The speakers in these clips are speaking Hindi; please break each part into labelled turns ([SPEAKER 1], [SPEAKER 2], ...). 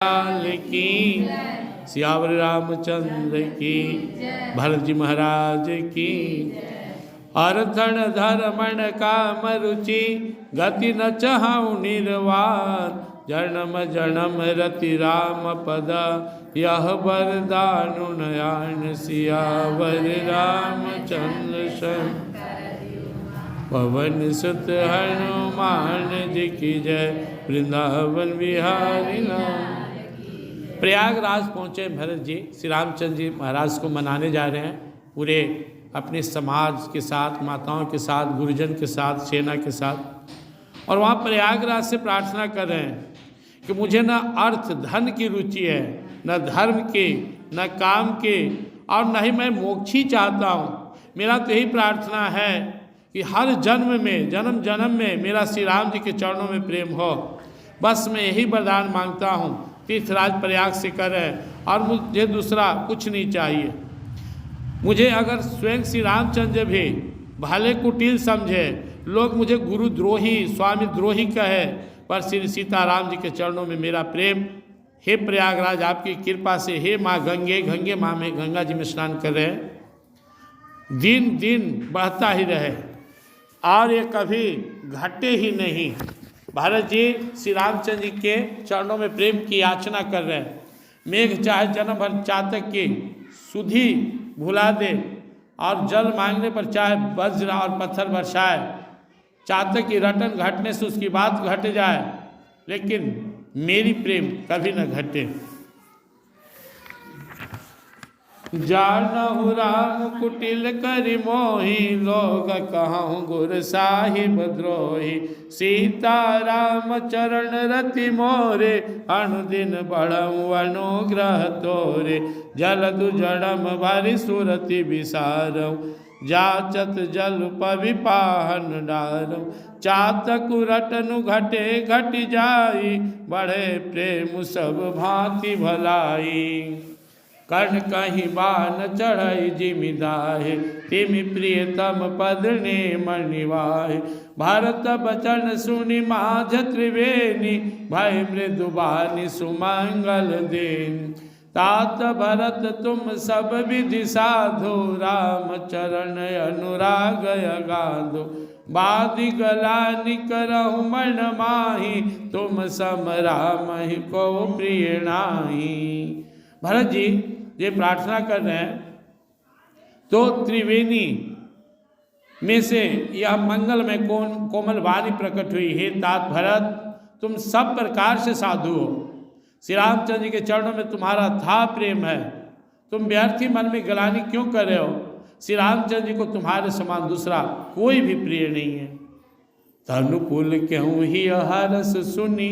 [SPEAKER 1] लाल की, सियावर रामचंद्र की, भरत जी महाराज की। अर्थण धर्मण काम रुचि, गति न चहु निर्वाण, जन्म जन्म रति राम पद, यह वरदानु नयन, सियावर रामचंद्र सन। पवन सुत हनुमान जी की जय, वृंदावन बिहारी लाल। प्रयागराज पहुँचे भरत जी, श्री रामचंद्र जी महाराज को मनाने जा रहे हैं, पूरे अपने समाज के साथ, माताओं के साथ, गुरुजन के साथ, सेना के साथ। और वहाँ प्रयागराज से प्रार्थना कर रहे हैं कि मुझे न अर्थ धन की रुचि है, न धर्म की, न काम की, और न ही मैं मोक्ष ही चाहता हूँ। मेरा तो यही प्रार्थना है कि हर जन्म में, जन्म जन्म में मेरा श्री राम जी के चरणों में प्रेम हो। बस मैं यही वरदान मांगता हूँ, तीर्थराज प्रयाग से करें, और मुझे दूसरा कुछ नहीं चाहिए। मुझे अगर स्वयं श्री रामचंद्र भी भले कुटिल समझे, लोग मुझे गुरुद्रोही, स्वामी द्रोही कहे, पर श्री सीताराम जी के चरणों में मेरा प्रेम। हे प्रयागराज, आपकी कृपा से, हे माँ गंगे, गंगे माँ में, गंगा जी में स्नान कर रहे हैं, दिन दिन बढ़ता ही रहे और ये कभी घटे ही नहीं। भारत जी श्री रामचंद्र जी के चरणों में प्रेम की याचना कर रहे हैं। मेघ चाहे जन्म भर चातक की सुधि भुला दे, और जल मांगने पर चाहे वज्र और पत्थर बरसाए, चातक की रटन घटने से उसकी बात घट जाए, लेकिन मेरी प्रेम कभी न घटे। जानहु राम कुटिल करि मोहि, लोग कहूँ गुर साहिब द्रोही, सीताराम चरण रति मोरे, अनुदिन बढ़ऊ अनुग्रह तोरे, जलदु जड़म भरि सुरति विसारऊ, जाचत जल पवि पाहन डारऊ, चातक रटनु घटे घट जाई, बढ़े प्रेम सब भांति भलाई, कर्ण कहीं बान चढ़ई जिमिदाहे, तिमि प्रियतम पद ने मणिवाहे, भारत बचन सुनि माझ त्रिवेणी, भय मृदुबानी सुमंगल देन, तात भरत तुम सब विधि साधो, राम चरण अनुराग अगाधो, बादि गलानि करहु मन माही, तुम सम राम ही को प्रिय नाही। भरत जी ये प्रार्थना कर रहे हैं, तो त्रिवेणी में से यह मंगल में कोमल वाणी प्रकट हुई, हे तात भरत, तुम सब प्रकार से साधु हो, श्री रामचंद्र जी के चरणों में तुम्हारा था प्रेम है, तुम व्यर्थी मन में गलानी क्यों कर रहे हो? श्री रामचंद्र जी को तुम्हारे समान दूसरा कोई भी प्रिय नहीं है। तनुकूल क्यों ही हरस सुनी,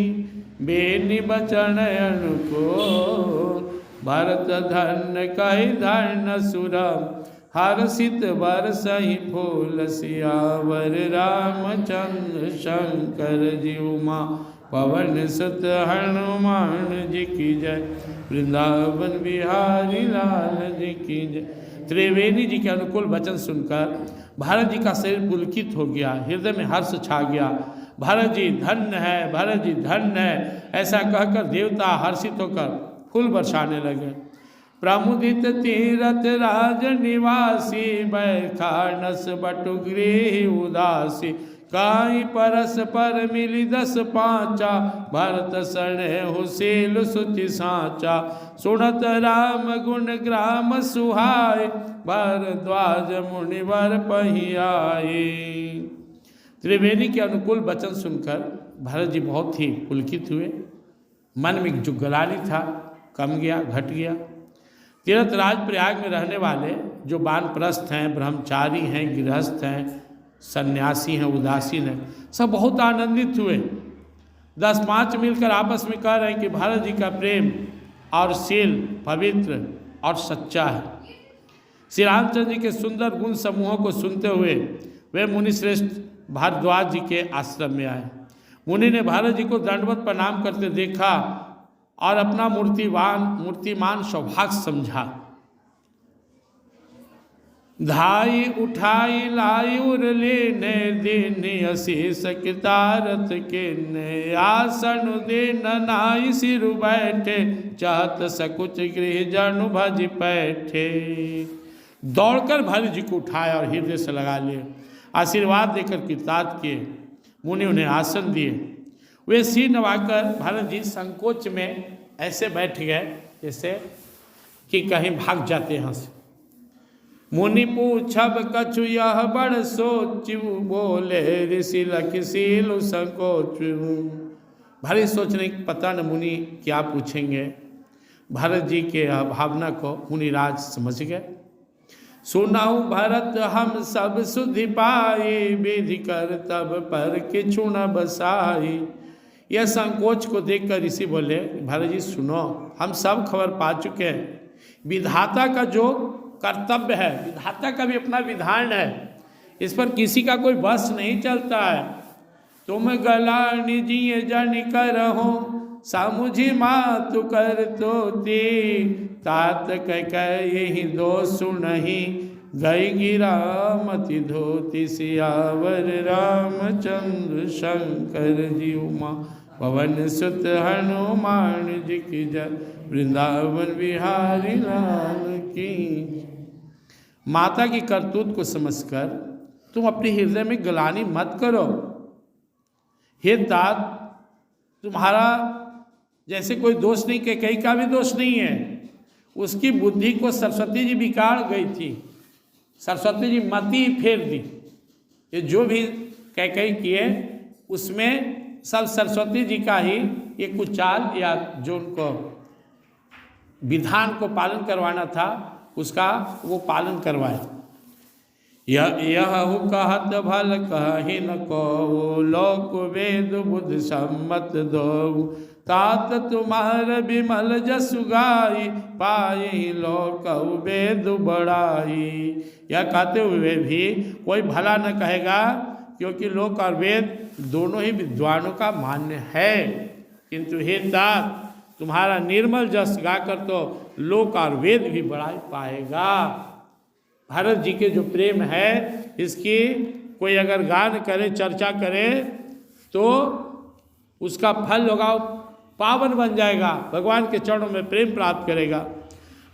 [SPEAKER 1] बेनि बचन अनुकूल, भरत धन्य कहि धर्न सुरम, हर्षित बरसहि फूल, सियावर रामचंद्र शंकर जी उमा, पवन सुत हनुमान जी की जय, वृंदावन बिहारी लाल जी की जय। त्रिवेणी जी के अनुकूल वचन सुनकर भारत जी का शरीर पुलकित हो गया, हृदय में हर्ष छा गया। भरत जी धन्य है, भरत जी धन्य है, ऐसा कहकर देवता हर्षित होकर फूल बरसाने लगे। प्रमुदित तीरथ राज निवासी, बैखानस बटु गृह उदासी, काई परस पर मिली 10 पांचा, भरत सने हुसील सुचि साचा, सुनत राम गुण ग्राम सुहाय, भरद्वाज मुनिवर पहियाए। त्रिवेणी के अनुकूल वचन सुनकर भरत जी बहुत ही पुलकित हुए, मन में जो गलानी था कम गया, घट गया। तीर्थराज प्रयाग में रहने वाले जो वानप्रस्थ हैं, ब्रह्मचारी हैं, गृहस्थ हैं, सन्यासी हैं, उदासीन हैं, सब बहुत आनंदित हुए। 10-5 मिलकर आपस में कह रहे हैं कि भारत जी का प्रेम और शील पवित्र और सच्चा है। श्री रामचंद्र जी के सुंदर गुण समूहों को सुनते हुए वे मुनिश्रेष्ठ भारद्वाज जी के आश्रम में आए। मुनि ने भारत जी को दंडवत प्रणाम करते देखा और अपना मूर्तिमान सौभाग्य समझा। धाई उठाई लाई उरली ने दीन असीस कितारत के ने आसन दिन नाई सिर बैठे चाहत सकुच गृह जनु भज बैठे। दौड़कर भरत जी को उठाया और हृदय से लगा लिए, आशीर्वाद देकर कृतार्थ किए। मुनि उन्हें आसन दिए। वे सिर नवाकर भरत जी संकोच में ऐसे बैठ गए जैसे कि कहीं भाग जाते हैं यहाँ से। मुनि पूछब कछु यह बड़ सोचु बोले ऋषि लखिसीलु संकोचु। भरत सोच रहे पता न मुनि क्या पूछेंगे। भरत जी के भावना को मुनिराज समझ गए। सुनाऊ भरत हम सब सुधि पाई विधि कर तब पर किछु न बसाई। यह संकोच को देखकर ऋषि बोले भरत जी सुनो, हम सब खबर पा चुके हैं। विधाता का जो कर्तव्य है, विधाता का भी अपना विधान है, इस पर किसी का कोई बस नहीं चलता है। तुम गला निजिए जन करहो सामुझी मातु कर तो ती तात कह यही दोष नहीं गई गिरा मति धोती सियावर रामचंद्र शंकर जी उमा पवन सुत हनुमान जी की जय वृंदावन बिहारी लाल की। माता की करतूत को समझकर तुम अपने हृदय में गलानी मत करो। हे तात, तुम्हारा जैसे कोई दोष नहीं, कैकेयी का भी दोष नहीं है। उसकी बुद्धि को सरस्वती जी बिगाड़ गई थी, सरस्वती जी मति फेर दी। ये जो भी कैकेयी किए उसमें सब सरस्वती जी का ही ये कुछ चाल या जो उनको विधान को पालन करवाना था उसका वो पालन करवाए। यह कहत भल कही न को लोक वेद बुद्ध सम्मत दो तात तुम्हार विमल जसु गाई पाई लोक वेद बड़ाई। यह कहते हुए भी कोई भला न कहेगा, क्योंकि लोक और वेद दोनों ही विद्वानों का मान्य है। किंतु हे तात, तुम्हारा निर्मल जस गाकर तो लोक और वेद भी बढ़ा पाएगा। भरत जी के जो प्रेम है इसकी कोई अगर गान करे, चर्चा करे तो उसका फल होगा, पावन बन जाएगा, भगवान के चरणों में प्रेम प्राप्त करेगा।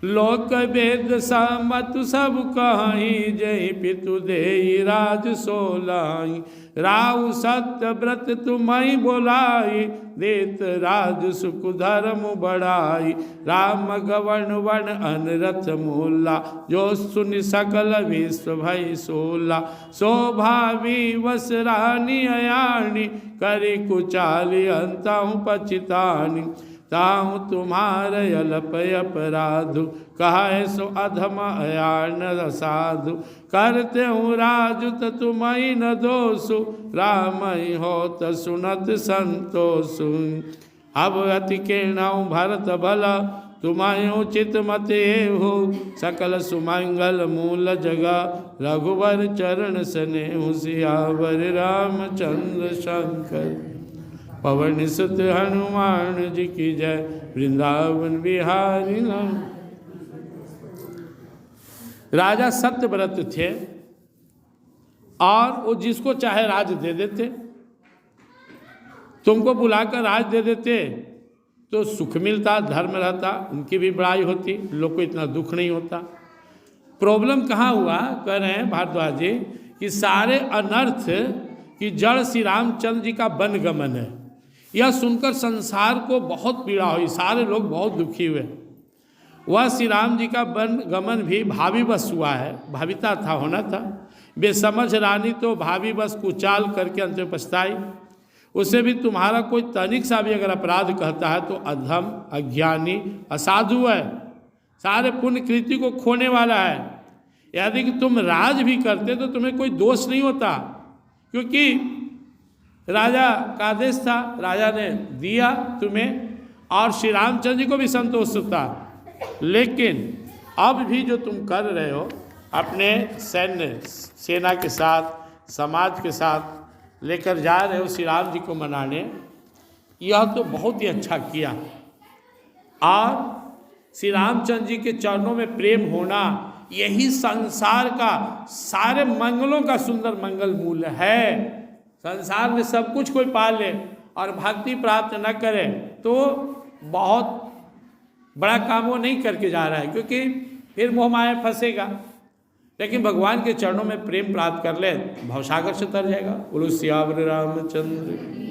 [SPEAKER 1] लोक वेद सम्मत सब कहीं जय पितु देई राज सोलाई राहु सत्य व्रत तुम्हें बोलाई देत राज सुख धर्म बढ़ाई राम गवन वन अनरथ मूला जो सुनि सकल विश्व भई सोला शोभावी वस रानी अयाणी करी कुचाली अंताहु पचितानी ताहु तुम्हार अलप अपराधु कहे सो अधम अयान साधु करते हूँ राजुत तुम्हें न दोषु राम हो त सुनत संतोषु। अब अति के नाउ भरत भला तुम्हें उचित मत हो सकल सुमंगल मूल जगह रघुवर चरण सने सियावर रामचंद्र शंकर पवन सुत हनुमान जी की जय वृंदावन बिहारी लाल। राजा सत्यव्रत थे और वो जिसको चाहे राज दे देते। तुमको बुलाकर राज दे देते तो सुख मिलता, धर्म रहता, उनकी भी बड़ाई होती, लोग को इतना दुख नहीं होता। प्रॉब्लम कहाँ हुआ, कह रहे हैं भारद्वाज जी कि सारे अनर्थ की जड़ श्री रामचंद्र जी का वनगमन है। यह सुनकर संसार को बहुत पीड़ा हुई, सारे लोग बहुत दुखी हुए। वह श्री राम जी का वनगमन भी भावी बस हुआ है, भाविता था, होना था। बेसमझ रानी तो भावी बस कुचाल करके अंत में पछताई। उसे भी तुम्हारा कोई तनिक सा भी अगर अपराध कहता है तो अधम, अज्ञानी, असाधु है, सारे पुण्य कृति को खोने वाला है। यदि तुम राज भी करते तो तुम्हें कोई दोष नहीं होता, क्योंकि राजा का आदेश था, राजा ने दिया तुम्हें और श्री रामचंद्र जी को भी संतोष होता। लेकिन अब भी जो तुम कर रहे हो अपने सेना के साथ, समाज के साथ लेकर जा रहे हो श्री राम जी को मनाने, यह तो बहुत ही अच्छा किया। और श्री रामचंद्र जी के चरणों में प्रेम होना यही संसार का सारे मंगलों का सुंदर मंगल मूल है। संसार में सब कुछ कोई पा ले और भक्ति प्राप्त न करे तो बहुत बड़ा काम वो नहीं करके जा रहा है, क्योंकि फिर मोह माया फंसेगा। लेकिन भगवान के चरणों में प्रेम प्राप्त कर ले, भवसागर से तर जाएगा। बोलो सियावर रामचंद्र।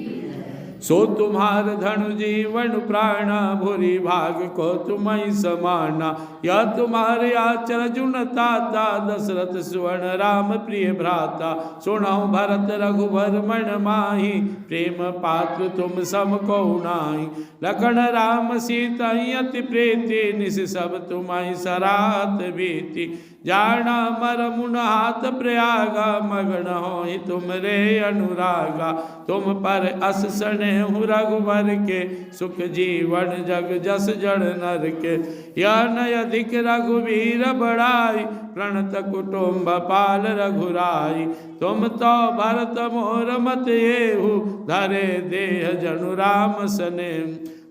[SPEAKER 1] सो तुम्हार धनु जीवन प्राणा, भूरि भाग को तुम्हें समाना। यह तुम्हारे आचर जुन ताता, दशरथ सुवर्ण राम प्रिय भ्राता। सुनाओ भरत रघुवर मन माही, प्रेम पात्र तुम सम को नाही। लखन राम सीता अति प्रीति, निस सब तुम्हें सरात बीती। जाना मर मुन हाथ प्रयागा, मगन हो तुम रे अनुरागा। तुम पर अस स्नेहु रघुवर के, सुख जीवन जग जस जड़ नर के। यह नय अधिक रघुवीर बड़ाई, प्रणत कुटुम्ब पाल रघुराई। तुम तो भरत मोर मत येहु, धरे देह जनु राम स्नेह।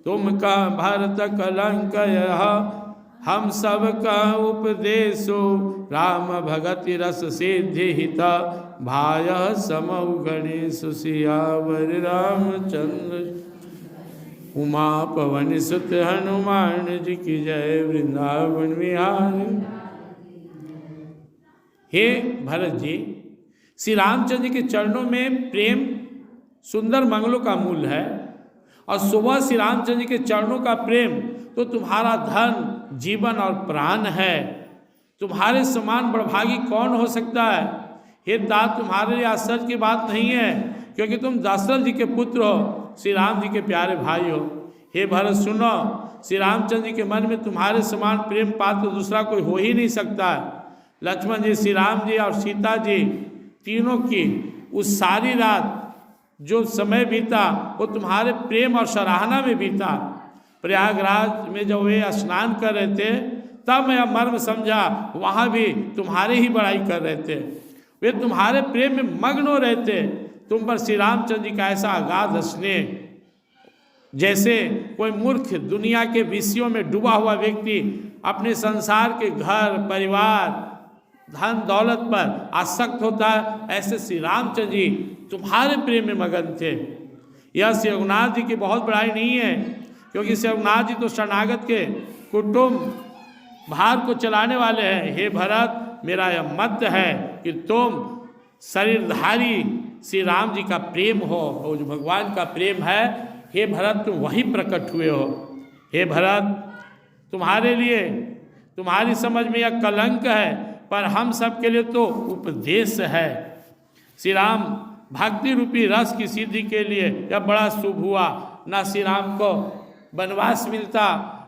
[SPEAKER 1] तुम का भरत कलंक यह, हम सब का उपदेशो। राम भगति रस सिद्धि हिता, भाय समौ गणेश सियावर रामचंद्र। उमा पवन सुत हनुमान जी की जय, वृंदावन विहारी। हे भरत जी, श्री रामचंद्र जी के चरणों में प्रेम सुंदर मंगलों का मूल है, और सुबह श्री रामचंद्र जी के चरणों का प्रेम तो तुम्हारा धन जीवन और प्राण है। तुम्हारे समान बड़भागी कौन हो सकता है। हे तात, तुम्हारे लिए आश्चर्य की बात नहीं है, क्योंकि तुम दशरथ जी के पुत्र हो, श्री राम जी के प्यारे भाई हो। हे भरत सुनो, श्री रामचंद्र जी के मन में तुम्हारे समान प्रेम पात्र दूसरा कोई हो ही नहीं सकता है। लक्ष्मण जी, श्री राम जी और सीता जी तीनों की उस सारी रात जो समय बीता वो तुम्हारे प्रेम और सराहना में बीता। प्रयागराज में जब वे स्नान कर रहे थे तब मैं मर्म समझा, वहाँ भी तुम्हारे ही बड़ाई कर रहे थे। वे तुम्हारे प्रेम में मग्न हो रहे थे। तुम पर श्री रामचंद्र जी का ऐसा अगाध स्नेह, जैसे कोई मूर्ख दुनिया के विषयों में डूबा हुआ व्यक्ति अपने संसार के घर परिवार धन दौलत पर आसक्त होता है, ऐसे श्री रामचंद्र जी तुम्हारे प्रेम में मगन थे। यह श्री रघुनाथ जी की बहुत बड़ाई नहीं है, क्योंकि श्री रघुनाथ जी तो शरणागत के कुटुंब भार को चलाने वाले हैं। हे भरत, मेरा यह मत है कि तुम शरीरधारी श्री राम जी का प्रेम हो, और जो भगवान का प्रेम है, हे भरत तुम वही प्रकट हुए हो। हे भरत, तुम्हारे लिए तुम्हारी समझ में यह कलंक है, पर हम सब के लिए तो उपदेश है। श्री राम भक्ति रूपी रस की सिद्धि के लिए यह बड़ा शुभ हुआ। न श्री राम को वनवास मिलता,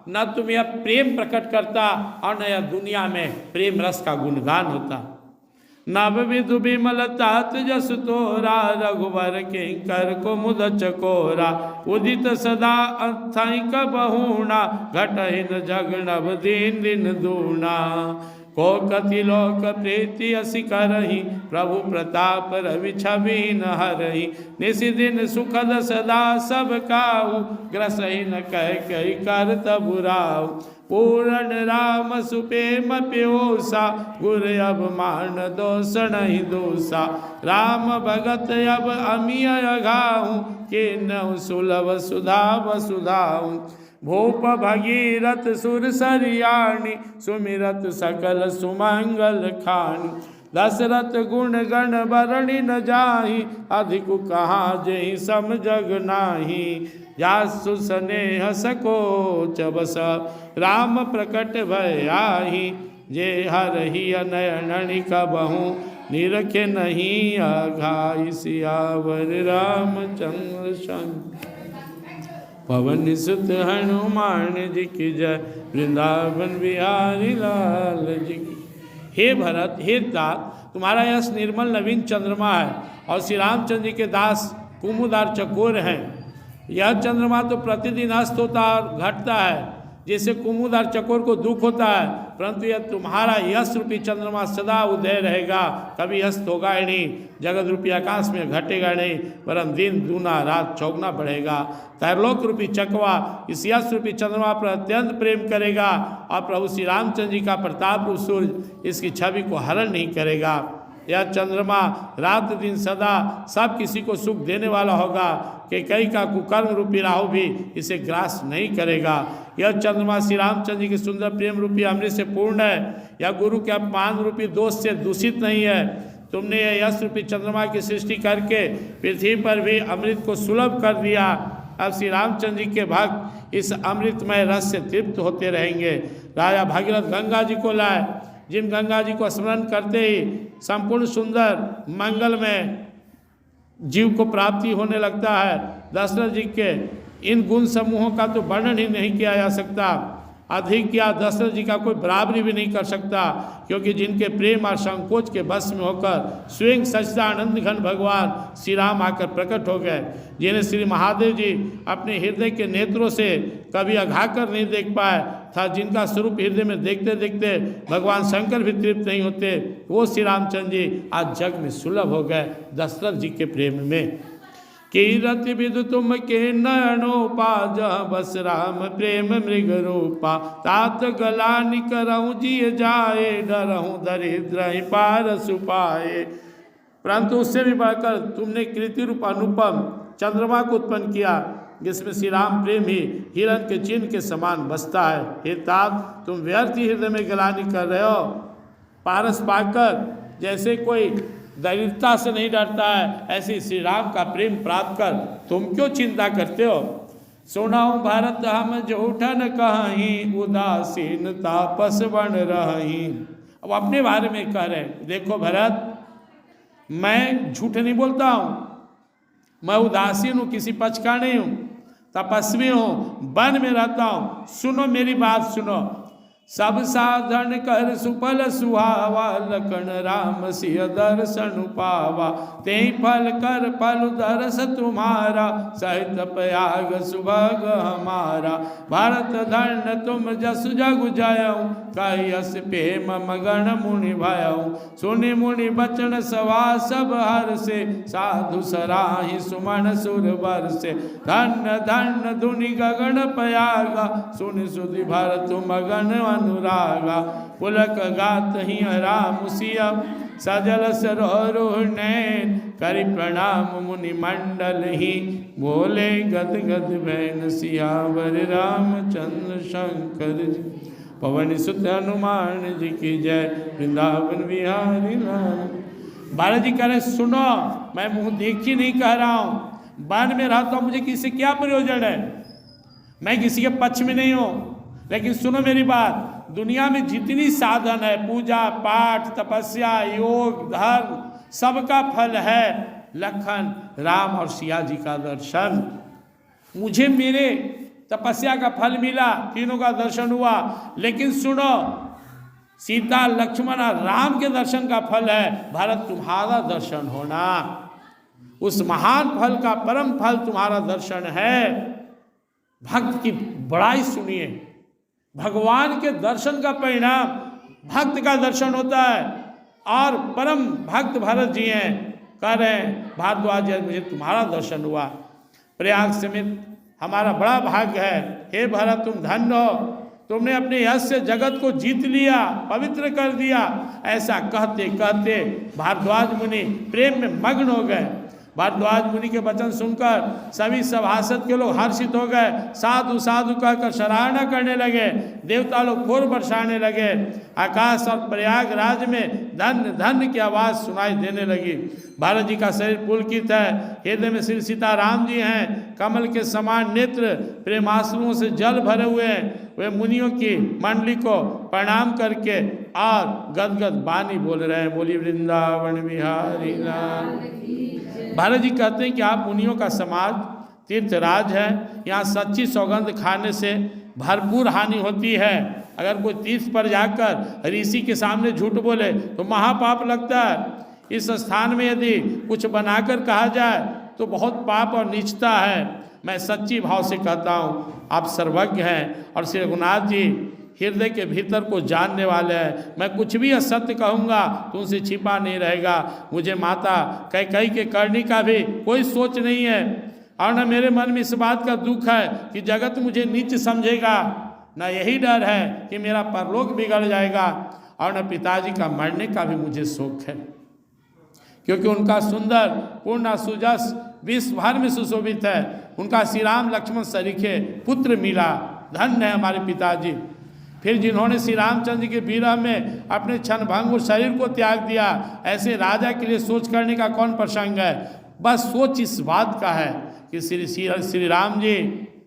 [SPEAKER 1] न तुम यह प्रेम प्रकट करता, और न यह दुनिया में प्रेम रस का गुणगान होता। नव विधु विमल तात जस तोरा, रघुवर के कर को मुद चकोरा। उदित सदा अथैक बहुना, घटहिन जग नव दिन दिन दूना। को कति लोक प्रीति असि करही, प्रभु प्रताप रवि छवि न हरही। निसि दिन सुखद सदा सब काहू, ग्रसहि न कह कही कर तबुराऊ। पूर्ण राम सुपेम प्योसा, गुर अब मान दोष नहीं दोषा। राम भगत अब अमिय अघाहू, के नौ सुलभ सुधा वसुधाऊ। भूप भगीरथ सुर सरियाणी, सुमिरत सकल सुमंगल खानी। दशरथ गुण गण बरणी न जाही, अधिक कहाँ जही सम जग नाही। जासु स्नेह सकोच बस, राम प्रकट भय आही। जे हरहि नयन कबहू, निरखे नहीं अघाई। सियावर रामचंद्र संग पवन सुत हनुमान जी की जय, वृंदावन बिहारी लाल जी की। हे भरत, हे तात, तुम्हारा यश निर्मल नवीन चंद्रमा है, और श्री रामचंद्र जी के दास कुमुदार चकोर हैं। यह चंद्रमा तो प्रतिदिन अस्त होता और घटता है, जैसे कुमुद और चकोर को दुख होता है, परंतु यह तुम्हारा यश रूपी चंद्रमा सदा उदय रहेगा, कभी अस्त होगा ही नहीं। जगत रूपी आकाश में घटेगा नहीं, वरन दिन दूना रात चौगुना बढ़ेगा। त्रैलोक रूपी चकवा इस यश रूपी चंद्रमा पर अत्यंत प्रेम करेगा, और प्रभु श्री रामचंद्र जी का प्रताप रूप सूर्य इसकी छवि को हरण नहीं करेगा। यह चंद्रमा रात दिन सदा सब किसी को सुख देने वाला होगा, कि कई का कुकर्म रूपी राहु भी इसे ग्रास नहीं करेगा। यह चंद्रमा श्री रामचंद्र जी के सुंदर प्रेम रूपी अमृत से पूर्ण है, यह गुरु के अपमान रूपी दोष से दूषित नहीं है। तुमने यह यश रूपी चंद्रमा की सृष्टि करके पृथ्वी पर भी अमृत को सुलभ कर दिया। अब श्री रामचंद्र जी के भक्त इस अमृतमय रस से तृप्त होते रहेंगे। राजा भागीरथ गंगा जी को लाए, जिन गंगा जी को स्मरण करते ही संपूर्ण सुंदर मंगलमय जीव को प्राप्ति होने लगता है। दशरथ जी के इन गुण समूहों का तो वर्णन ही नहीं किया जा सकता, अधिक या दशरथ जी का कोई बराबरी भी नहीं कर सकता, क्योंकि जिनके प्रेम और संकोच के बस में होकर स्वयं सच्चिदानंद घन भगवान श्री राम आकर प्रकट हो गए, जिन्हें श्री महादेव जी अपने हृदय के नेत्रों से कभी अघाकर नहीं देख पाए था, जिनका स्वरूप हृदय में देखते देखते भगवान शंकर भी तृप्त नहीं होते, वो श्री रामचंद्र जी आज जग में सुलभ हो गए दशरथ जी के प्रेम में। कीरति विदु तुम के नयनोपा, जह बस राम प्रेम मृग रूपा, तात गलानि करऊँ जिय जाए, डरऊँ दरिद्र पार सुपाए। परंतु उससे भी बढ़कर तुमने कृति रूप अनुपम चंद्रमा को उत्पन्न किया, जिसमें श्री राम प्रेम ही हिरण के चिन्ह के समान बसता है। हे तात, तुम व्यर्थ ही हृदय में गलानी कर रहे हो। पारस पाकर जैसे कोई दरिद्रता से नहीं डरता है, ऐसे श्री राम का प्रेम प्राप्त कर तुम क्यों चिंता करते हो। सुनाऊं भारत हम झूठन कहीं, उदासीन तापस बन रही। अब अपने बारे में कह रहे हैं, देखो भरत, मैं झूठ नहीं बोलता हूँ, मैं उदासीन हूँ, किसी पक्ष का नहीं हूँ, तपस्वी हूँ, वन में रहता हूँ। सुनो मेरी बात सुनो। सब साधन कर सुफल सुहावा, लखन राम सिय दर्शन पावा, ते फल कर फल दर्श तुम्हारा, सहित प्रयाग सुभग हमारा। भारत धन तुम जस जग जायऊ, कहियस प्रेम मगन मुनि भयऊ। सुनि मुनि बचन सवा सब हर से, साधु सराहि सुमन सुर बर से। धन धन धुनि गगन प्रयागा, सुनि सुधि भरत मगन अनुरागा। पुलक गात ही राम सिया, सजल सरोरुह नैन, करि प्रणाम मुनि मंडल ही, बोले गद गद बैन सियावर रामचंद्र शंकर जी। पवन सुत हनुमान जी की जय, वृंदावन बिहारी लाल। बालाजी कह रहे सुनो, मैं मुंह देखी नहीं कह रहा हूँ, वन में रहता हूँ, मुझे किसी क्या प्रयोजन है, मैं किसी के पक्ष में नहीं हूँ। लेकिन सुनो मेरी बात, दुनिया में जितनी साधन है, पूजा पाठ तपस्या योग धर्म, सबका फल है लखन राम और सिया जी का दर्शन। मुझे मेरे तपस्या का फल मिला, तीनों का दर्शन हुआ, लेकिन सुनो, सीता लक्ष्मण और राम के दर्शन का फल है भारत तुम्हारा दर्शन होना। उस महान फल का परम फल तुम्हारा दर्शन है। भक्त की बड़ाई सुनिए, भगवान के दर्शन का परिणाम भक्त का दर्शन होता है। और परम भक्त भरत जी हैं, कह रहे हैं भारद्वाज जी मुझे तुम्हारा दर्शन हुआ, प्रयाग समेत हमारा बड़ा भाग्य है। हे भरत तुम धन्य हो, तुमने अपने यश से जगत को जीत लिया, पवित्र कर दिया। ऐसा कहते कहते भारद्वाज मुनि प्रेम में मग्न हो गए। भारद्वाज मुनि के वचन सुनकर सभी सभासद के लोग हर्षित हो गए, साधु साधु कहकर सराहना करने लगे, देवता लोग फूल बरसाने लगे। आकाश और प्रयागराज में धन्य धन्य की आवाज़ सुनाई देने लगी। भारत जी का शरीर पुलकित है, हृदय में श्री सीताराम जी हैं, कमल के समान नेत्र प्रेमाश्रुओं से जल भरे हुए हैं। वे मुनियों की मंडली को प्रणाम करके और गदगद बानी बोल रहे हैं, बोली वृंदावन बिहारी लाल। भारत जी कहते हैं कि आप मुनियों का समाज तीर्थराज है, यहाँ सच्ची सौगंध खाने से भरपूर हानि होती है। अगर कोई तीर्थ पर जाकर ऋषि के सामने झूठ बोले तो महापाप लगता है। इस स्थान में यदि कुछ बनाकर कहा जाए तो बहुत पाप और नीचता है। मैं सच्ची भाव से कहता हूँ, आप सर्वज्ञ हैं और श्री रघुनाथ जी हृदय के भीतर को जानने वाले हैं। मैं कुछ भी असत्य कहूँगा तो उनसे छिपा नहीं रहेगा। मुझे माता कैकेयी के करनी का भी कोई सोच नहीं है और न मेरे मन में इस बात का दुख है कि जगत मुझे नीच समझेगा, न यही डर है कि मेरा परलोक बिगड़ जाएगा, और न पिताजी का मरने का भी मुझे शौक है, क्योंकि उनका सुंदर पूर्ण सुजस विश्व भर में सुशोभित है। उनका श्री राम लक्ष्मण सरीखे पुत्र मिला, धन्य है हमारे पिताजी। फिर जिन्होंने श्री रामचंद्र जी के विरह में अपने क्षणभंगुर शरीर को त्याग दिया, ऐसे राजा के लिए सोच करने का कौन प्रसंग है। बस सोच इस बात का है कि श्री राम जी,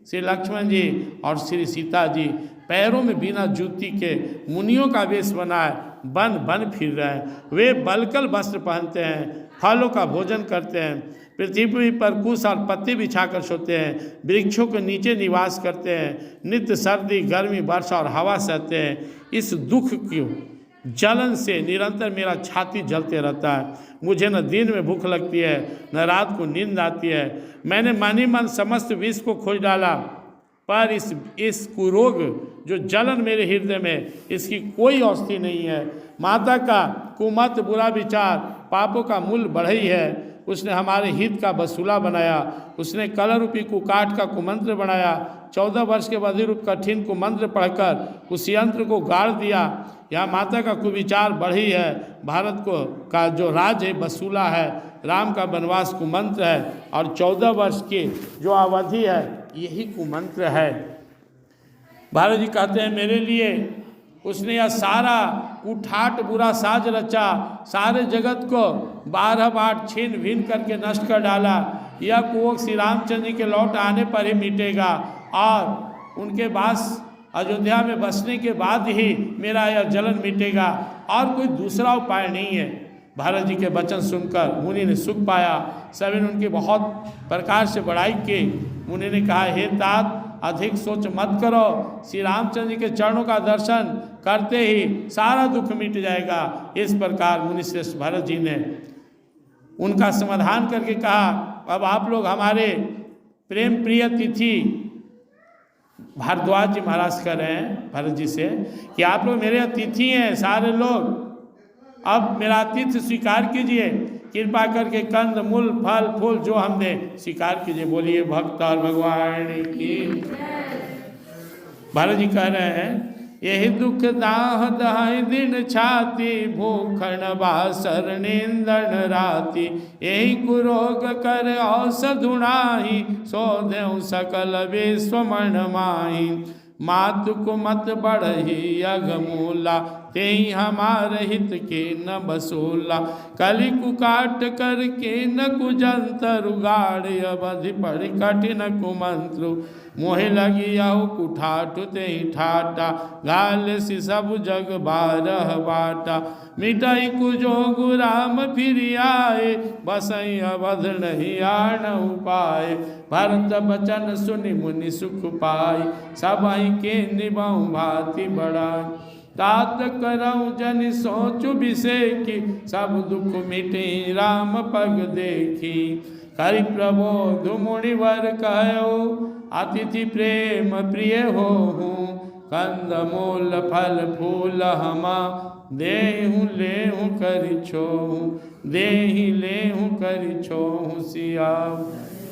[SPEAKER 1] श्री लक्ष्मण जी और श्री सीता जी पैरों में बिना जूती के मुनियों का वेश बनाए बन बन फिर रहे हैं। वे बलकल वस्त्र पहनते हैं, फलों का भोजन करते हैं, पृथ्वी पर कुश और पत्ते बिछाकर सोते हैं, वृक्षों के नीचे निवास करते हैं, नित्य सर्दी गर्मी वर्षा और हवा सहते हैं। इस दुख की जलन से निरंतर मेरा छाती जलते रहता है। मुझे न दिन में भूख लगती है न रात को नींद आती है। मैंने मन ही मन समस्त विष को खोज डाला, पर इस कुरोग जो जलन मेरे हृदय में, इसकी कोई औषधि नहीं है। माता का कुमत बुरा विचार पापों का मूल बढ़ई है। उसने हमारे हित का वसूला बनाया, उसने कलह रूपी कुकाट का कुमंत्र बनाया। 14 वर्ष के बधिर रूप कठिन कुमंत्र पढ़कर उस यंत्र को गाड़ दिया। यहाँ माता का कुविचार बढ़ी है। भारत को का जो राज है वसूला है, राम का वनवास कुमंत्र है, और 14 वर्ष की जो अवधि है यही कुमंत्र है। भारत जी कहते हैं मेरे लिए उसने यह सारा कुठाट बुरा साज रचा, सारे जगत को 12 बार छीन भिन करके नष्ट कर डाला। यह कुओं श्री रामचंद्र जी के लौट आने पर ही मिटेगा, और उनके पास अयोध्या में बसने के बाद ही मेरा यह जलन मिटेगा, और कोई दूसरा उपाय नहीं है। भारत जी के वचन सुनकर मुनि ने सुख पाया। सभी ने उनकी बहुत प्रकार से बड़ाई की। मुनि ने कहा, हे तात, अधिक सोच मत करो, श्री रामचंद्र जी के चरणों का दर्शन करते ही सारा दुख मिट जाएगा। इस प्रकार मुनिश्रेष्ठ भरत जी ने उनका समाधान करके कहा, अब आप लोग हमारे प्रेम प्रिय तिथि भारद्वाज जी महाराज कह रहे हैं भरत जी से कि आप लोग मेरे अतिथि हैं सारे लोग, अब मेरा आतिथ्य स्वीकार कीजिए, कृपा करके कंद मूल फल फूल जो हमने स्वीकार कीजिए। बोलिए भक्त और भगवान की। भारत जी कह रहे हैं, यही दुख दाह दहाई दिन छाती, भूखण बासर नींदन राती, यही कुरोग कर औषधुणाही, सो देव सकल विश्व मन माही, मातु कुमत बढ़ही अघमूला, ते हमार हित के न बसूला, कलि कुकाट कर के न कुजंतर, उगाड़ अवधि पढ़ कठिन कुमंत्रु, मोहि लगी आउ कुठाटु ते ठाटा, गाल सि सब जग बारह बाटा, मिटाई कुजोगु राम फिर आए, बसई अवध नहीं आन उपाय, भरत बचन सुनि मुनि सुख पाई, सबहि के निभाऊं भांति बढ़ाई, तात करऊं जन सोचु विषेकी, सब दुख मिटे राम पग देखी, करि प्रबोध मुनिवर कहो, अतिथि प्रेम प्रिय हो हूँ, कंद मूल फल फूल हमा, देहु लेहु करि छोहु, देहि लेहु करि छोहु, सियाव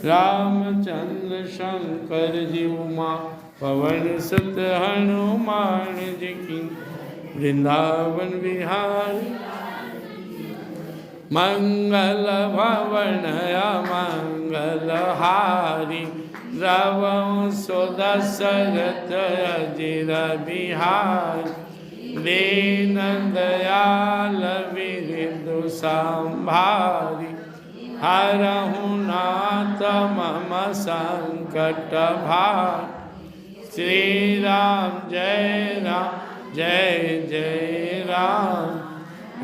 [SPEAKER 1] रामचंद्र शंकर जी उमा, पवन सुत हनुमान जी की, वृंदावन विहारी, मंगल भवन मंगल हारी, द्रवं सुदशरथ अजिर बिहारी, दीन दयाल विरिंदु संभारी, हरहु नाथ मम संकट भार, श्री राम जय जय राम,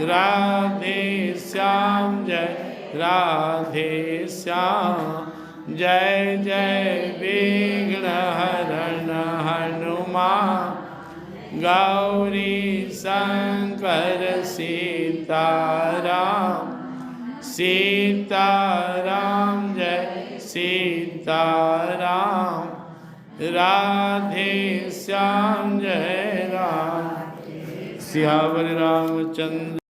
[SPEAKER 1] राधे श्याम जय राधे श्याम, जय जय विघ्न हरण हनुमान, गौरी शंकर सीताराम, सीताराम जय सीताराम, राधे श्याम जय राम सियावर रामचंद्र